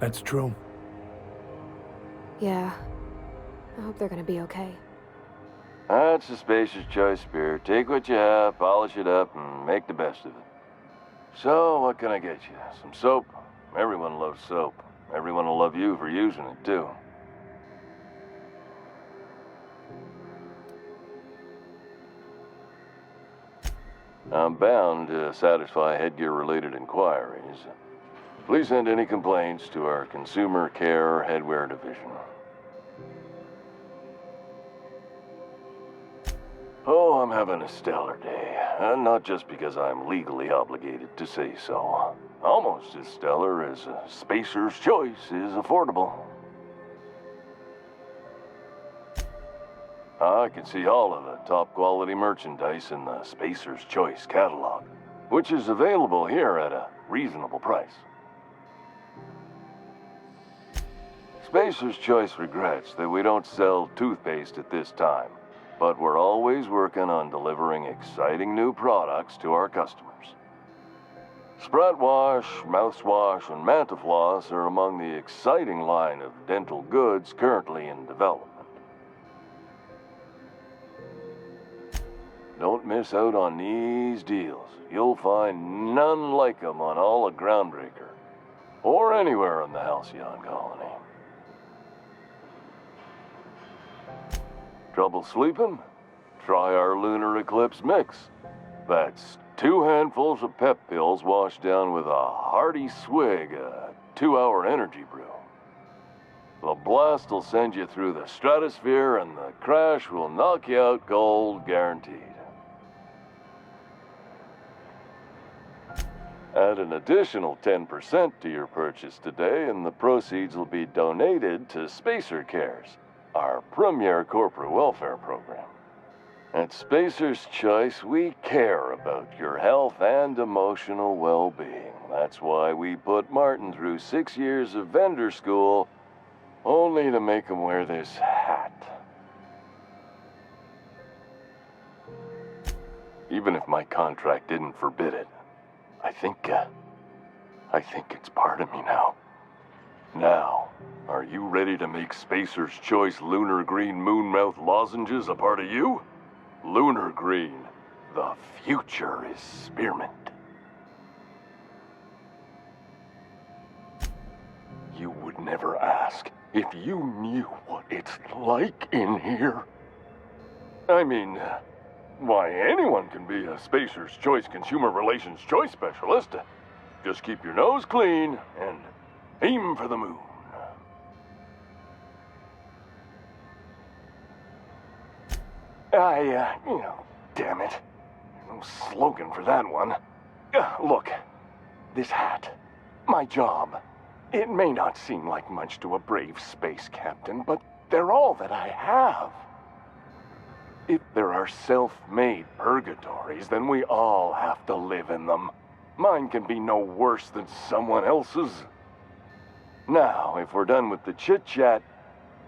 That's true. Yeah. I hope they're gonna be okay. That's the Spacer's Choice spirit. Take what you have, polish it up, and make the best of it. So, what can I get you? Some soap? Everyone loves soap. Everyone will love you for using it, too. I'm bound to satisfy headgear-related inquiries. Please send any complaints to our Consumer Care Headwear Division. Oh, I'm having a stellar day. And not just because I'm legally obligated to say so. Almost as stellar as a Spacer's Choice is affordable. I can see all of the top-quality merchandise in the Spacer's Choice catalog, which is available here at a reasonable price. Spacer's Choice regrets that we don't sell toothpaste at this time, but we're always working on delivering exciting new products to our customers. Sprout Wash, Mouthwash, and Mantafloss are among the exciting line of dental goods currently in development. Don't miss out on these deals. You'll find none like them on all of Groundbreaker, or anywhere in the Halcyon colony. Trouble sleeping? Try our Lunar Eclipse mix. That's 2 handfuls of pep pills washed down with a hearty swig of 2-hour energy brew. The blast will send you through the stratosphere, and the crash will knock you out cold, guaranteed. Add an additional 10% to your purchase today, and the proceeds will be donated to Spacer Cares, our premier corporate welfare program. At Spacer's Choice, we care about your health and emotional well-being. That's why we put Martin through 6 years of vendor school, only to make him wear this hat. Even if my contract didn't forbid it, I think it's part of me now. Now, are you ready to make Spacer's Choice Lunar Green Moonmouth lozenges a part of you? Lunar Green, the future is spearmint. You would never ask if you knew what it's like in here. I mean, why, anyone can be a Spacer's Choice Consumer Relations Choice Specialist. Just keep your nose clean and aim for the moon. Damn it. No slogan for that one. Look, this hat, my job. It may not seem like much to a brave space captain, but they're all that I have. If there are self-made purgatories, then we all have to live in them. Mine can be no worse than someone else's. Now, if we're done with the chit-chat,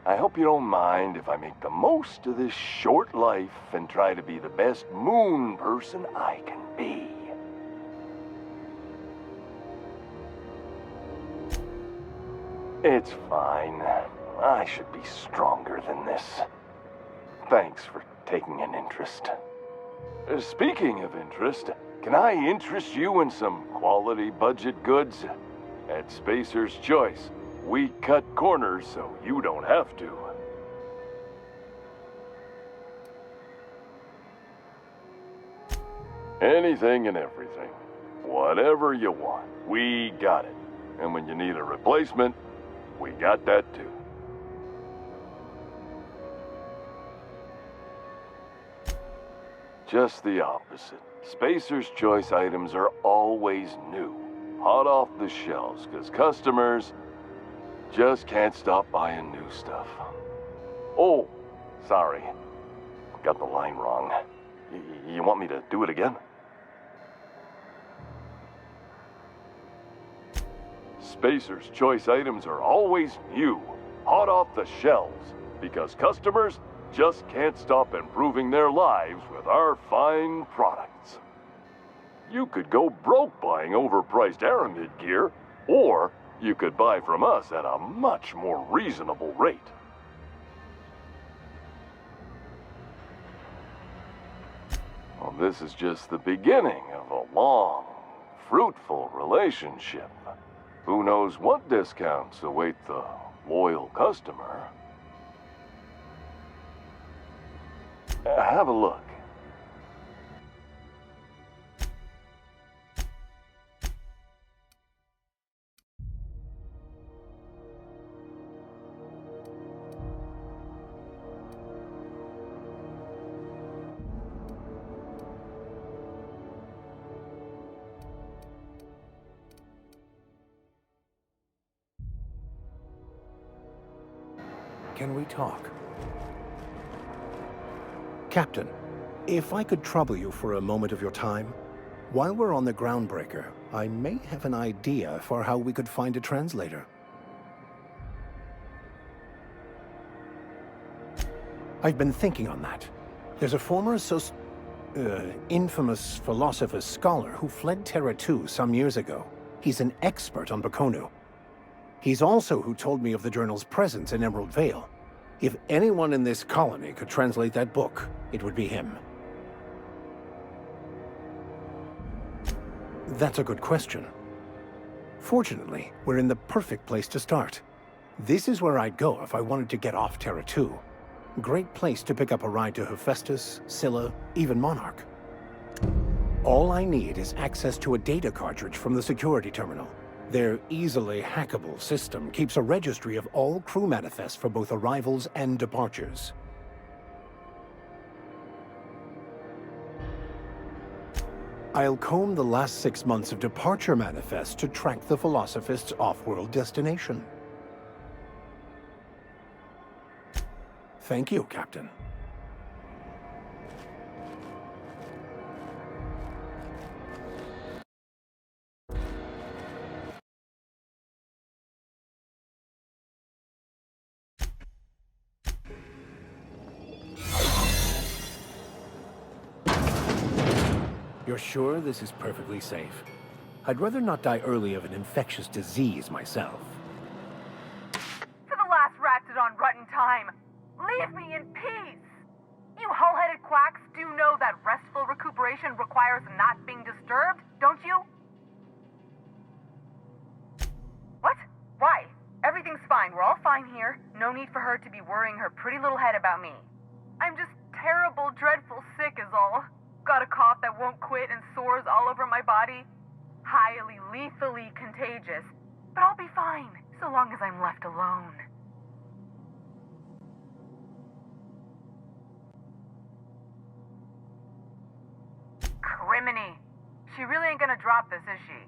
I hope you don't mind if I make the most of this short life and try to be the best moon person I can be. It's fine. I should be stronger than this. Thanks for taking an interest. Speaking of interest, can I interest you in some quality budget goods? At Spacer's Choice, we cut corners so you don't have to. Anything and everything. Whatever you want, we got it. And when you need a replacement, we got that too. Just the opposite. Spacer's Choice items are always new, hot off the shelves, because customers just can't stop buying new stuff. Oh, sorry. Got the line wrong. You want me to do it again? Spacer's Choice items are always new, hot off the shelves, because customers just can't stop improving their lives with our fine products. You could go broke buying overpriced Aramid gear, or you could buy from us at a much more reasonable rate. Well, this is just the beginning of a long, fruitful relationship. Who knows what discounts await the loyal customer? Have a look. Can we talk? Captain, if I could trouble you for a moment of your time, while we're on the Groundbreaker, I may have an idea for how we could find a translator. I've been thinking on that. There's a former infamous philosopher scholar who fled Terra 2 some years ago. He's an expert on Bakonu. He's also who told me of the journal's presence in Emerald Vale. If anyone in this colony could translate that book, it would be him. That's a good question. Fortunately, we're in the perfect place to start. This is where I'd go if I wanted to get off Terra 2. Great place to pick up a ride to Hephaestus, Scylla, even Monarch. All I need is access to a data cartridge from the security terminal. Their easily hackable system keeps a registry of all crew manifests for both arrivals and departures. I'll comb the last 6 months of departure manifests to track the Philosophist's off-world destination. Thank you, Captain. You're sure this is perfectly safe? I'd rather not die early of an infectious disease myself. To the last Ratdodon rotten time! Leave me in peace! You hull-headed quacks do know that restful recuperation requires not being disturbed, don't you? What? Why? Everything's fine. We're all fine here. No need for her to be worrying her pretty little head about me. I'm just terrible, dreadful sick is all. Got a cough that won't quit and sores all over my body. Highly, lethally contagious. But I'll be fine, so long as I'm left alone. Criminy. She really ain't gonna drop this, is she?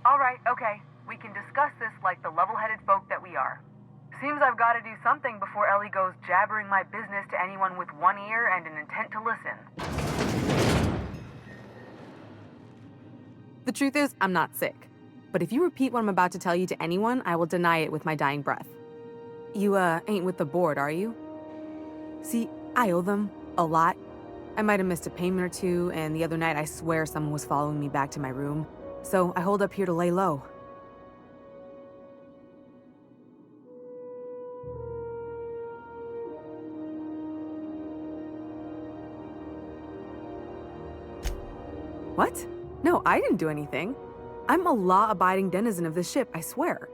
Alright, okay. We can discuss this like the level-headed folk that we are. Seems I've got to do something before Ellie goes jabbering my business to anyone with one ear and an intent to listen. The truth is, I'm not sick. But if you repeat what I'm about to tell you to anyone, I will deny it with my dying breath. You, ain't with the board, are you? See, I owe them a lot. I might have missed a payment or two, and the other night I swear someone was following me back to my room. So I hold up here to lay low. What? No, I didn't do anything. I'm a law-abiding denizen of this ship, I swear.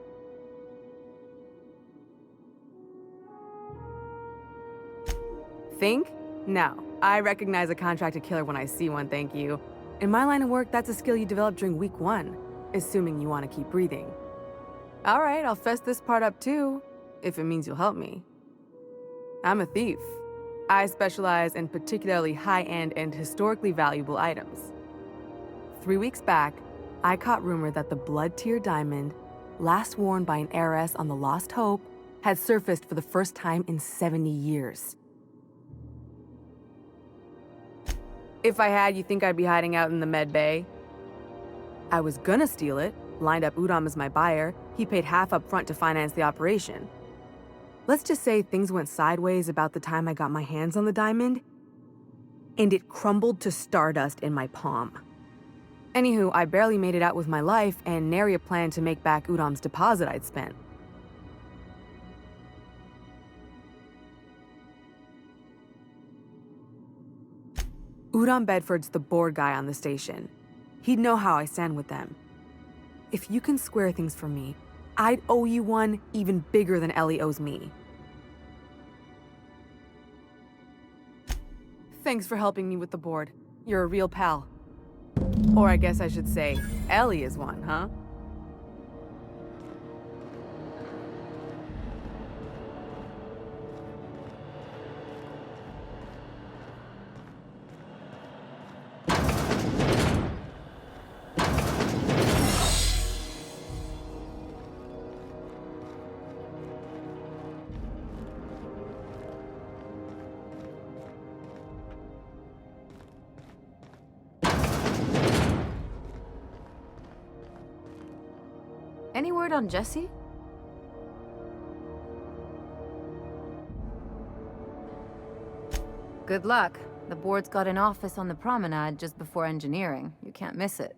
Think? No. I recognize a contracted killer when I see one, thank you. In my line of work, that's a skill you develop during week 1, assuming you want to keep breathing. All right, I'll fess this part up too, if it means you'll help me. I'm a thief. I specialize in particularly high-end and historically valuable items. 3 weeks back, I caught rumor that the blood-tier diamond, last worn by an heiress on the Lost Hope, had surfaced for the first time in 70 years. If I had, you think I'd be hiding out in the med bay? I was gonna steal it, lined up Udam as my buyer. He paid half up front to finance the operation. Let's just say things went sideways about the time I got my hands on the diamond, and it crumbled to stardust in my palm. Anywho, I barely made it out with my life, and nary a plan to make back Udam's deposit I'd spent. Udam Bedford's the board guy on the station. He'd know how I stand with them. If you can square things for me, I'd owe you one even bigger than Ellie owes me. Thanks for helping me with the board. You're a real pal. Or I guess I should say, Ellie is one, huh? Any word on Jesse? Good luck. The board's got an office on the promenade just before engineering. You can't miss it.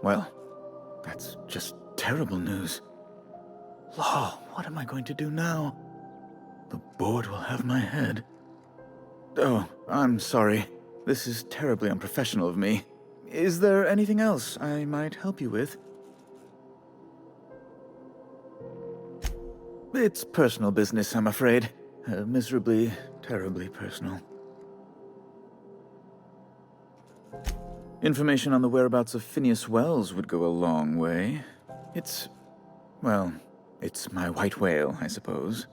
Well, that's just terrible news. Law, what am I going to do now? The board will have my head. Oh, I'm sorry. This is terribly unprofessional of me. Is there anything else I might help you with? It's personal business, I'm afraid. Miserably, terribly personal. Information on the whereabouts of Phineas Wells would go a long way. Well, it's my white whale, I suppose.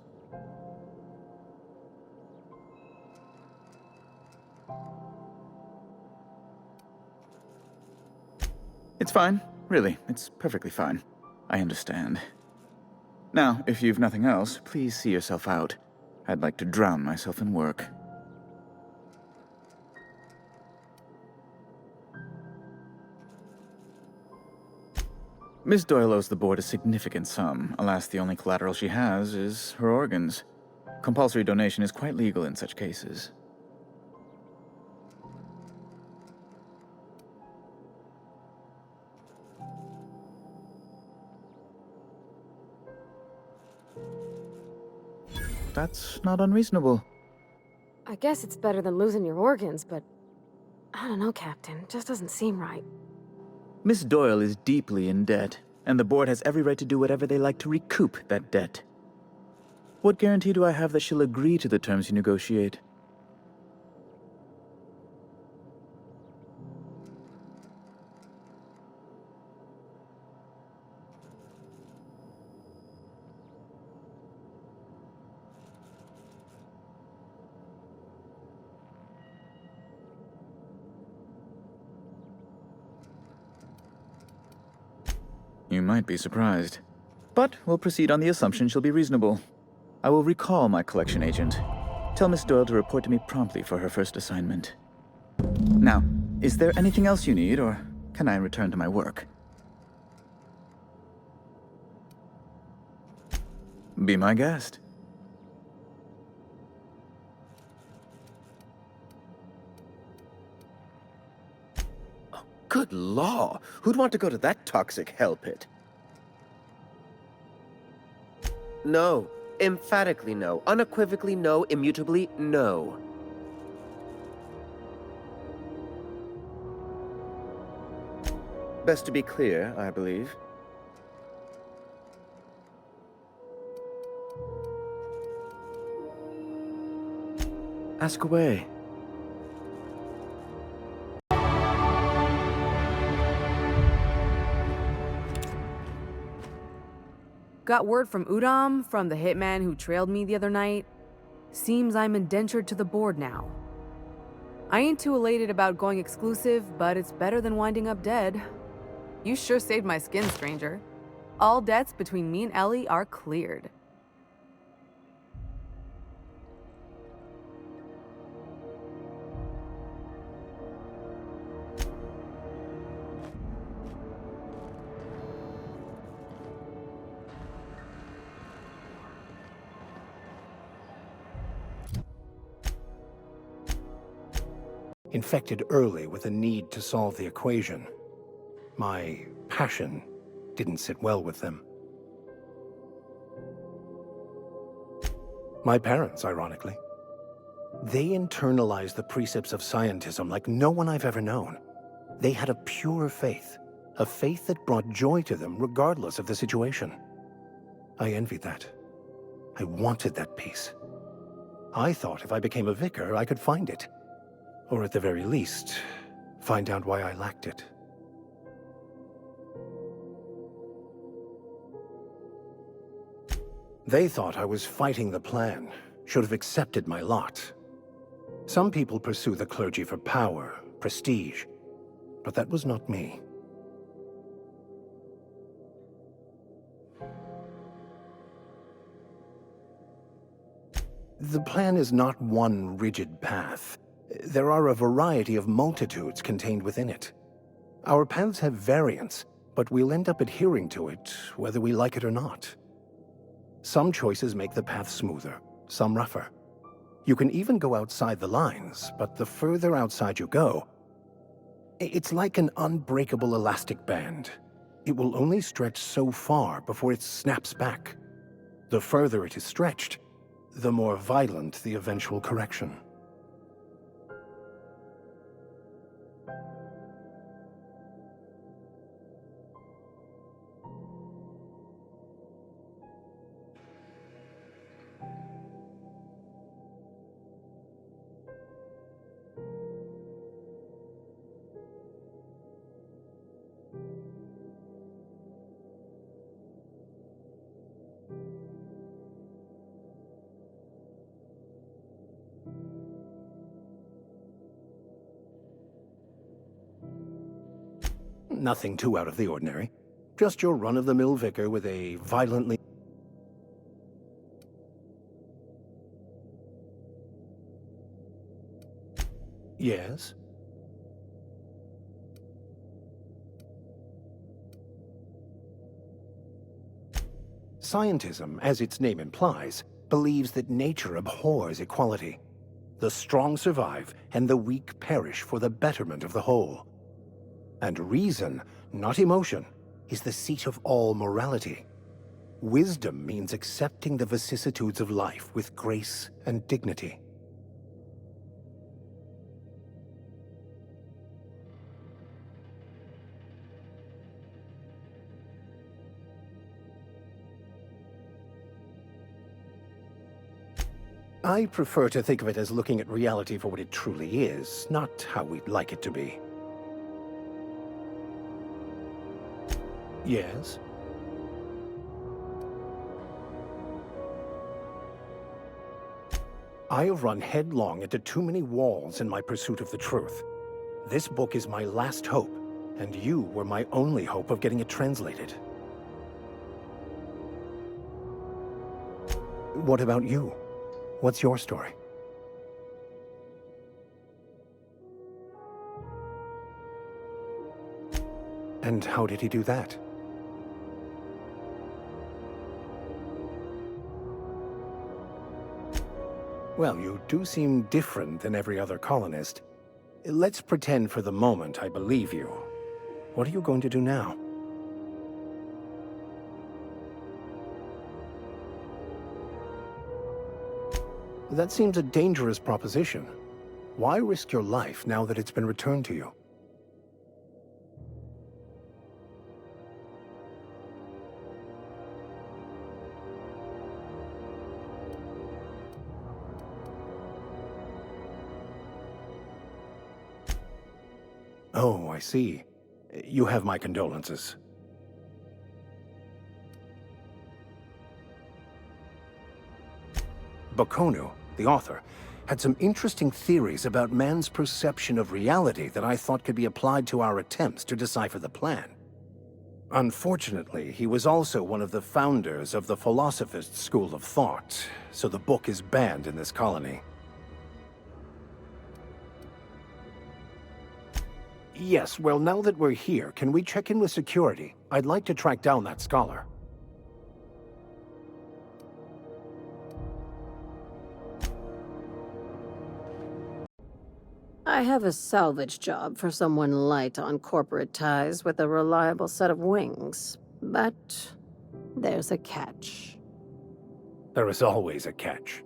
It's fine. Really, it's perfectly fine. I understand. Now, if you've nothing else, please see yourself out. I'd like to drown myself in work. Miss Doyle owes the board a significant sum. Alas, the only collateral she has is her organs. Compulsory donation is quite legal in such cases. That's not unreasonable. I guess it's better than losing your organs, but I don't know, Captain. It just doesn't seem right. Miss Doyle is deeply in debt, and the board has every right to do whatever they like to recoup that debt. What guarantee do I have that she'll agree to the terms you negotiate? You might be surprised. But we'll proceed on the assumption she'll be reasonable. I will recall my collection agent. Tell Miss Doyle to report to me promptly for her first assignment. Now, is there anything else you need, or can I return to my work? Be my guest. Good law! Who'd want to go to that toxic hell pit? No. Emphatically no. Unequivocally no. Immutably no. Best to be clear, I believe. Ask away. Got word from Udam, from the hitman who trailed me the other night. Seems I'm indentured to the board now. I ain't too elated about going exclusive, but it's better than winding up dead. You sure saved my skin, stranger. All debts between me and Ellie are cleared. infected early with a need to solve the equation. My passion didn't sit well with them. My parents, ironically. They internalized the precepts of scientism like no one I've ever known. They had a pure faith, a faith that brought joy to them regardless of the situation. I envied that. I wanted that peace. I thought if I became a vicar, I could find it. Or at the very least, find out why I lacked it. They thought I was fighting the plan, should have accepted my lot. Some people pursue the clergy for power, prestige, but that was not me. The plan is not one rigid path. There are a variety of multitudes contained within it. Our paths have variance, but we'll end up adhering to it, whether we like it or not. Some choices make the path smoother, some rougher. You can even go outside the lines, but the further outside you go, it's like an unbreakable elastic band. It will only stretch so far before it snaps back. The further it is stretched, the more violent the eventual correction. Nothing too out of the ordinary. Just your run-of-the-mill vicar with a violently... Yes? Scientism, as its name implies, believes that nature abhors equality. The strong survive, and the weak perish for the betterment of the whole. And reason, not emotion, is the seat of all morality. Wisdom means accepting the vicissitudes of life with grace and dignity. I prefer to think of it as looking at reality for what it truly is, not how we'd like it to be. Yes? I have run headlong into too many walls in my pursuit of the truth. This book is my last hope, and you were my only hope of getting it translated. What about you? What's your story? And how did he do that? Well, you do seem different than every other colonist. Let's pretend for the moment I believe you. What are you going to do now? That seems a dangerous proposition. Why risk your life now that it's been returned to you? Oh, I see. You have my condolences. Bakonu, the author, had some interesting theories about man's perception of reality that I thought could be applied to our attempts to decipher the plan. Unfortunately, he was also one of the founders of the Philosophist school of thought, so the book is banned in this colony. Yes, well, now that we're here, can we check in with security? I'd like to track down that scholar. I have a salvage job for someone light on corporate ties with a reliable set of wings. But there's a catch. There is always a catch.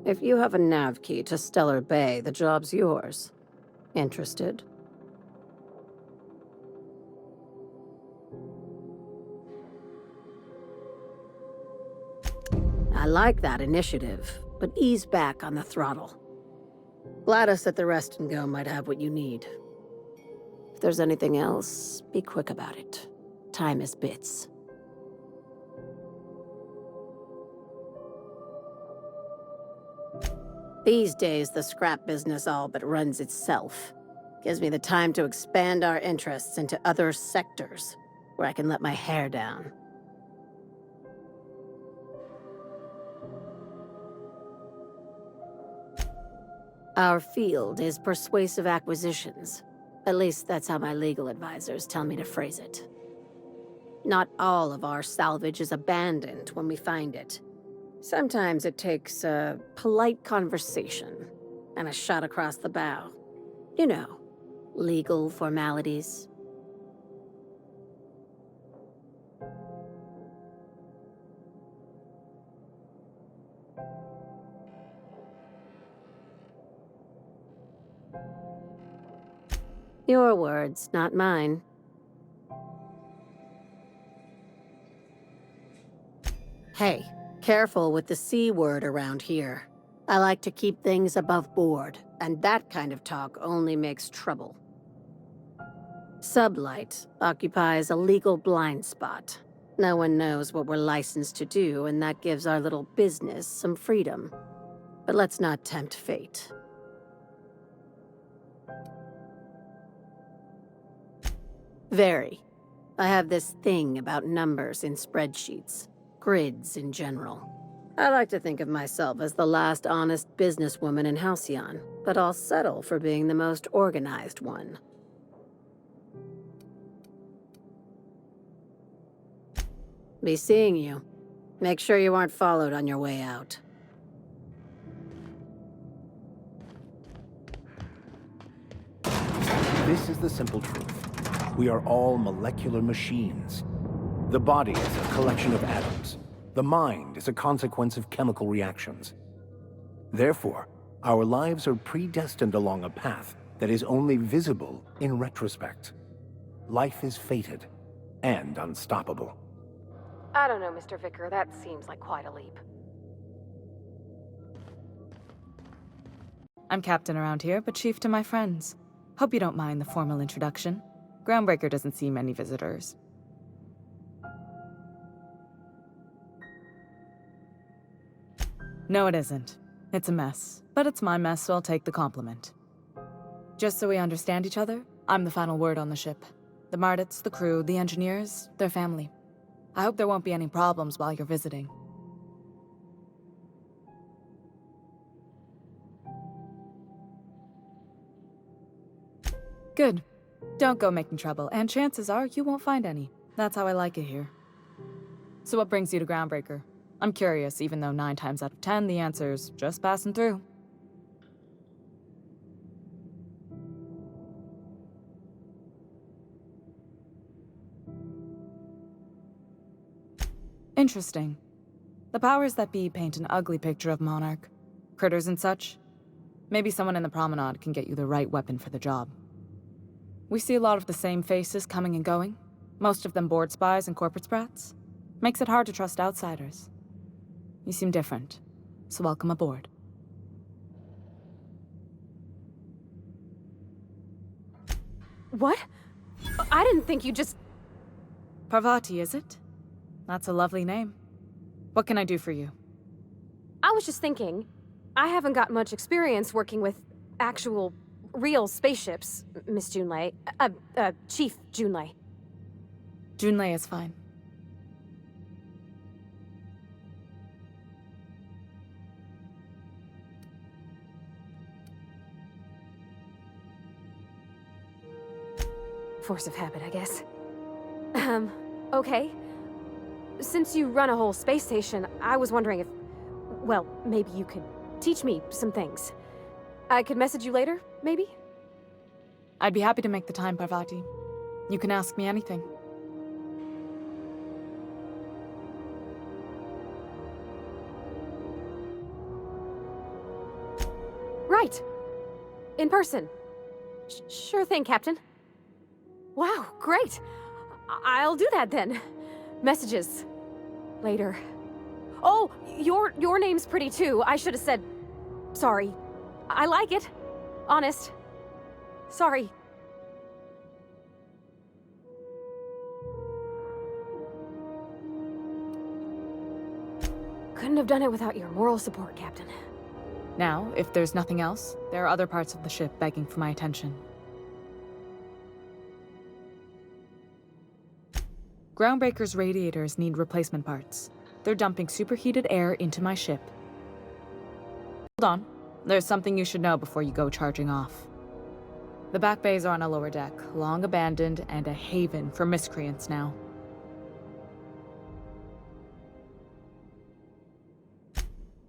If you have a nav key to Stellar Bay, the job's yours. Interested? I like that initiative, but ease back on the throttle. Gladys at the Rest and Go might have what you need. If there's anything else, be quick about it. Time is bits. These days, the scrap business all but runs itself. Gives me the time to expand our interests into other sectors, where I can let my hair down. Our field is persuasive acquisitions. At least that's how my legal advisors tell me to phrase it. Not all of our salvage is abandoned when we find it. Sometimes it takes a polite conversation and a shot across the bow. You know, legal formalities. Your words, not mine. Hey, careful with the C word around here. I like to keep things above board, and that kind of talk only makes trouble. Sublight occupies a legal blind spot. No one knows what we're licensed to do, and that gives our little business some freedom. But let's not tempt fate. Very. I have this thing about numbers in spreadsheets. Grids in general. I like to think of myself as the last honest businesswoman in Halcyon, but I'll settle for being the most organized one. Be seeing you. Make sure you aren't followed on your way out. This is the simple truth. We are all molecular machines. The body is a collection of atoms. The mind is a consequence of chemical reactions. Therefore, our lives are predestined along a path that is only visible in retrospect. Life is fated and unstoppable. I don't know, Mr. Vicker. That seems like quite a leap. I'm captain around here, but chief to my friends. Hope you don't mind the formal introduction. Groundbreaker doesn't see many visitors. No, it isn't. It's a mess. But it's my mess, so I'll take the compliment. Just so we understand each other, I'm the final word on the ship. The Mardits, the crew, the engineers, their family. I hope there won't be any problems while you're visiting. Good. Don't go making trouble, and chances are you won't find any. That's how I like it here. So what brings you to Groundbreaker? I'm curious, even though 9 times out of 10 the answer's just passing through. Interesting. The powers that be paint an ugly picture of Monarch. Critters and such. Maybe someone in the promenade can get you the right weapon for the job. We see a lot of the same faces coming and going. Most of them board spies and corporate sprats. Makes it hard to trust outsiders. You seem different, so welcome aboard. What? I didn't think you just... Parvati, is it? That's a lovely name. What can I do for you? I was just thinking, I haven't got much experience working with actual, real spaceships, Miss Junlei. Chief Junlei. Junlei is fine. Force of habit, I guess. Okay. Since you run a whole space station, I was wondering if... Well, maybe you could teach me some things. I could message you later, maybe? I'd be happy to make the time, Parvati. You can ask me anything. Right. In person. Sure thing, Captain. Wow, great. I'll do that then. Messages. Later. Oh, your name's pretty too. I should have said... Sorry. I like it. Honest. Sorry. Couldn't have done it without your moral support, Captain. Now, if there's nothing else, there are other parts of the ship begging for my attention. Groundbreaker's radiators need replacement parts. They're dumping superheated air into my ship. Hold on. There's something you should know before you go charging off. The back bays are on a lower deck, long abandoned and a haven for miscreants now.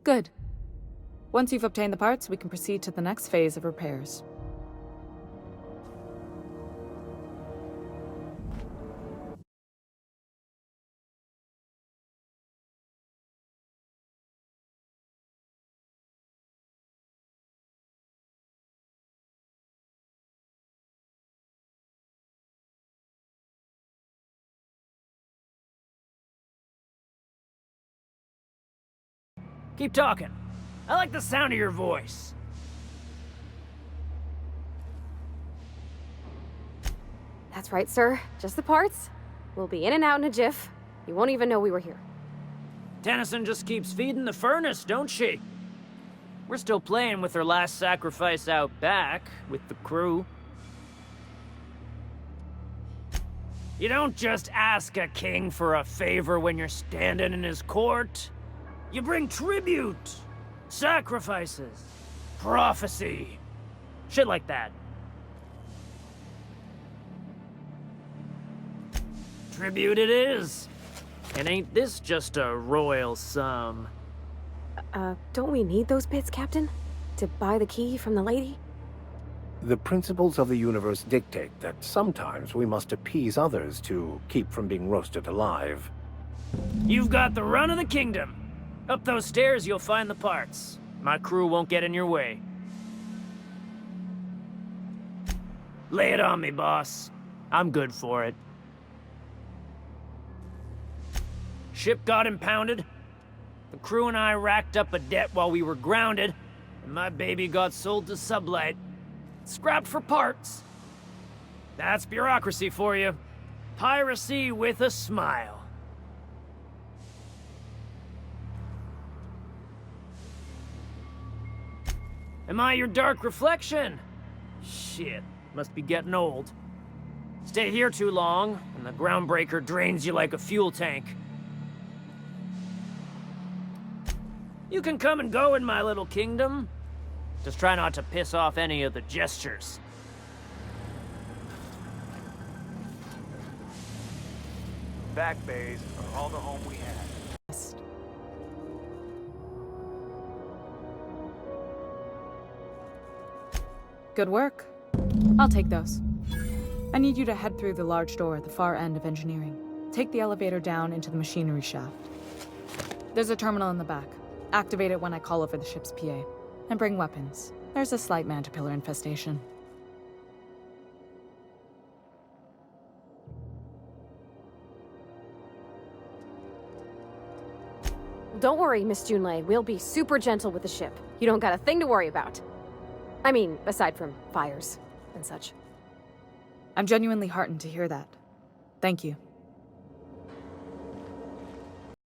Good. Once you've obtained the parts, we can proceed to the next phase of repairs. Keep talking. I like the sound of your voice. That's right, sir. Just the parts. We'll be in and out in a jiff. You won't even know we were here. Tennyson just keeps feeding the furnace, don't she? We're still playing with her last sacrifice out back, with the crew. You don't just ask a king for a favor when you're standing in his court. You bring tribute, sacrifices, prophecy, shit like that. Tribute it is. And ain't this just a royal sum? Don't we need those bits, Captain? To buy the key from the lady? The principles of the universe dictate that sometimes we must appease others to keep from being roasted alive. You've got the run of the kingdom. Up those stairs, you'll find the parts. My crew won't get in your way. Lay it on me, boss. I'm good for it. Ship got impounded. The crew and I racked up a debt while we were grounded, and my baby got sold to Sublight. Scrapped for parts. That's bureaucracy for you. Piracy with a smile. Am I your dark reflection? Shit, must be getting old. Stay here too long, and the Groundbreaker drains you like a fuel tank. You can come and go in my little kingdom. Just try not to piss off any of the gestures. Back bays are all the home we had. Good work. I'll take those. I need you to head through the large door at the far end of engineering. Take the elevator down into the machinery shaft. There's a terminal in the back. Activate it when I call over the ship's PA. And bring weapons. There's a slight man-to-pillar infestation. Don't worry, Miss Junlei. We'll be super gentle with the ship. You don't got a thing to worry about. I mean, aside from fires and such. I'm genuinely heartened to hear that. Thank you.